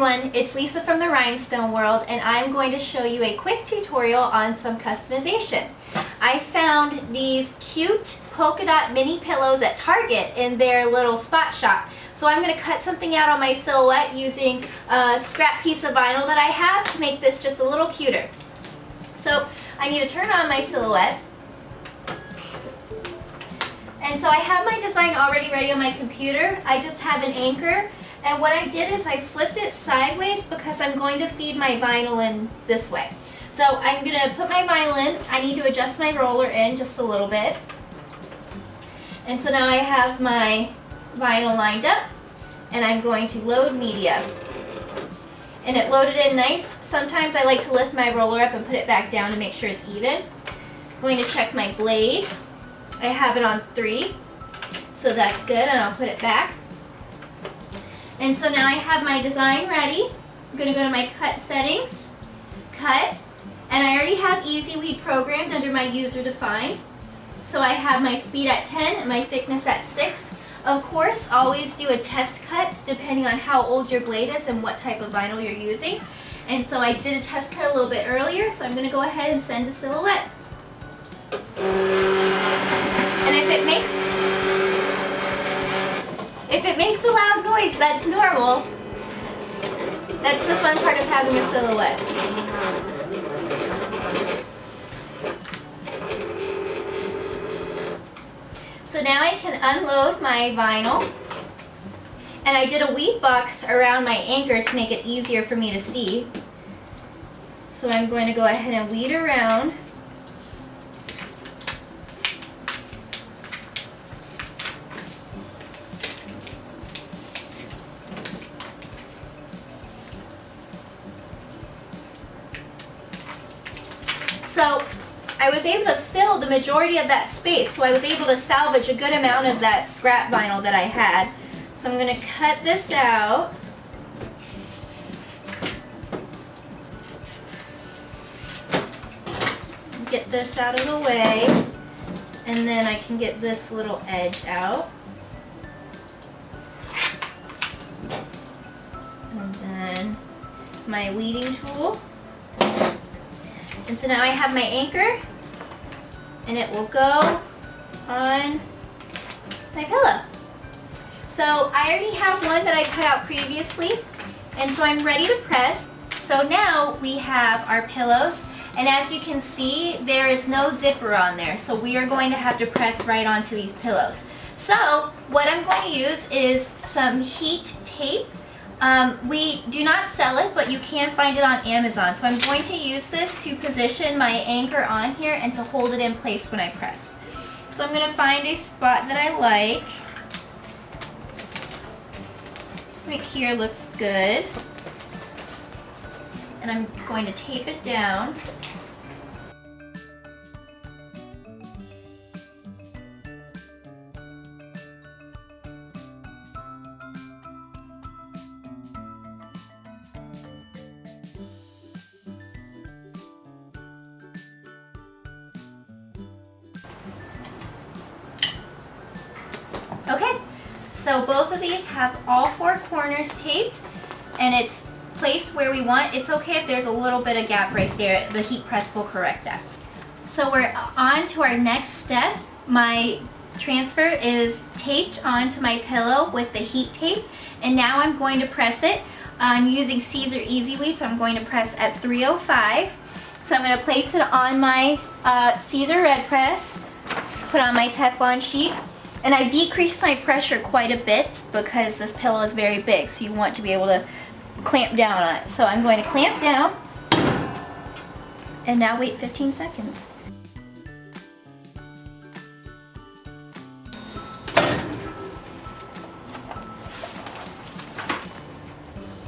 everyone, it's Lisa from the Rhinestone World, and I'm going to show you a quick tutorial on some customization. I found these cute polka dot mini pillows at Target in their little spot shop. So I'm going to cut something out on my silhouette using a scrap piece of vinyl that I have to make this just a little cuter. So I need to turn on my silhouette. And so I have my design already ready on my computer. I just have an anchor. And what I did is I flipped it sideways because I'm going to feed my vinyl in this way. So I'm going to put my vinyl in. I need to adjust my roller in just a little bit. And so now I have my vinyl lined up, and I'm going to load media. And it loaded in nice. Sometimes I like to lift my roller up and put it back down to make sure it's even. I'm going to check my blade. I have it on 3, so that's good, and I'll put it back. And so now I have my design ready. I'm going to go to my cut settings, cut, and I already have EasyWeed programmed under my user defined. So I have my speed at 10 and my thickness at 6. Of course, always do a test cut depending on how old your blade is and what type of vinyl you're using. And so I did a test cut a little bit earlier, so I'm going to go ahead and send a silhouette. And if it makes a loud noise, that's normal. That's the fun part of having a silhouette. So now I can unload my vinyl. And I did a weed box around my anchor to make it easier for me to see. So I'm going to go ahead and weed around. So I was able to fill the majority of that space, so I was able to salvage a good amount of that scrap vinyl that I had. So I'm going to cut this out. Get this out of the way, and then I can get this little edge out. And then my weeding tool. And so now I have my anchor, and it will go on my pillow. So I already have one that I cut out previously, and so I'm ready to press. So now we have our pillows, and as you can see, there is no zipper on there, so we are going to have to press right onto these pillows. So what I'm going to use is some heat tape. We do not sell it, but you can find it on Amazon. So I'm going to use this to position my anchor on here and to hold it in place when I press. So I'm going to find a spot that I like. Right here looks good. And I'm going to tape it down. Okay, so both of these have all 4 corners taped, and it's placed where we want. It's okay if there's a little bit of gap right there. The heat press will correct that. So we're on to our next step. My transfer is taped onto my pillow with the heat tape, and now I'm going to press it. I'm using Siser EasyWeed, so I'm going to press at 305. So I'm going to place it on my Siser red press, put on my Teflon sheet. And I've decreased my pressure quite a bit because this pillow is very big, so you want to be able to clamp down on it. So I'm going to clamp down, and now wait 15 seconds.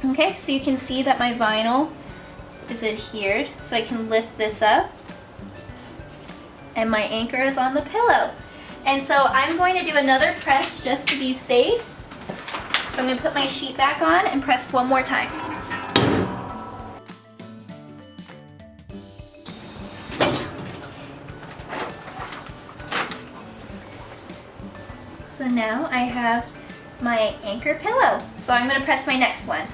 Okay, so you can see that my vinyl is adhered, so I can lift this up, and my anchor is on the pillow. And so I'm going to do another press just to be safe. So I'm going to put my sheet back on and press one more time. So now I have my anchor pillow. So I'm going to press my next one.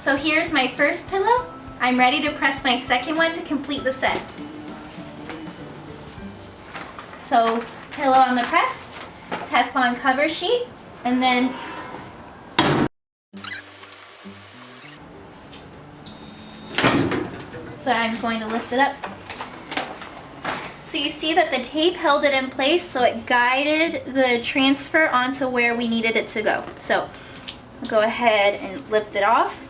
So here's my first pillow. I'm ready to press my second one to complete the set. So pillow on the press, Teflon cover sheet, and then so I'm going to lift it up. So you see that the tape held it in place, so it guided the transfer onto where we needed it to go. So I'll go ahead and lift it off.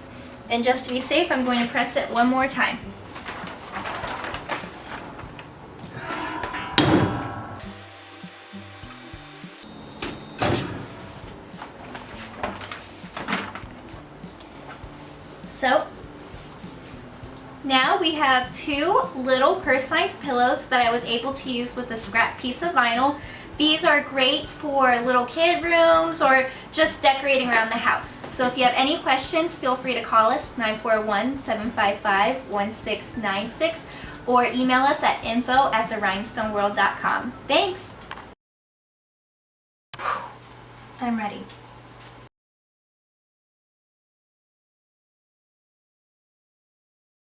And just to be safe, I'm going to press it one more time. So now we have two little purse-sized pillows that I was able to use with a scrap piece of vinyl. These are great for little kid rooms or just decorating around the house. So if you have any questions, feel free to call us 941-755-1696 or email us at info@therhinestoneworld.com. Thanks! I'm ready.